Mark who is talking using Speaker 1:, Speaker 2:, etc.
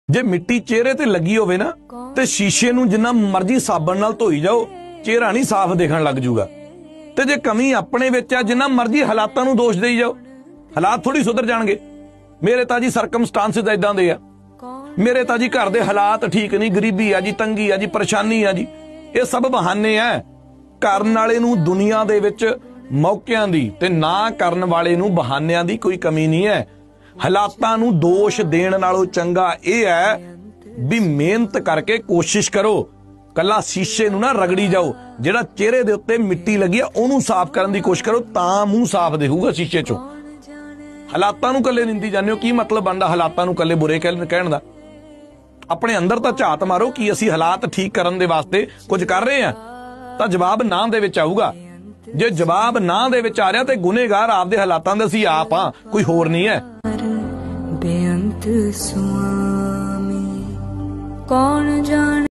Speaker 1: जे मिट्टी चेहरे ते लगी होवे ना ते शीशे नूं जिन्ना मर्जी साबण नाल धोई जाओ चेहरा नहीं साफ दिखण लग जूगा। ते जे कमी अपने विच आ जिन्ना मर्जी हालातां नूं दोष देई जाओ हालात थोड़ी सुधर जाणगे। मेरे तां जी सरकमस्टांसिस इदां दे आ, मेरे तां जी घर दे हालात ठीक नहीं, गरीबी आ जी, तंगी आ जी, परेशानी आ जी, ये सब बहाने आ। करन वाले नूं दुनिया दे विच मौकिआं दी ते ना करन वाले नूं बहानिਆਂ दी कोई कमी नहीं है। हालातां नूं दोष देण नालों चंगा यह है भी मेहनत करके कोशिश करो, कला शीशे नूं ना रगड़ी जाओ। जिहड़ा चेहरे दे उत्ते मिट्टी लगी है उहनूं साफ करन दी कोशिश करो, तां मूंह साफ दिखूगा शीशे चों। हालातां नूं कल्ले निंदी जांदे हो, की मतलब बनदा हालातां नूं कल्ले बुरे कहण दा? अपने अंदर तां झात मारो कि असीं हालात ठीक करन दे वास्ते कुछ कर रहे हैं, तां जवाब ना दे विच आऊगा। जे जवाब ना दे विच आ रिहा ते गुनहगार आपदे हालातां दे असीं आप हां, कोई होर नहीं है।
Speaker 2: बेअंत स्वामी कौन जाने।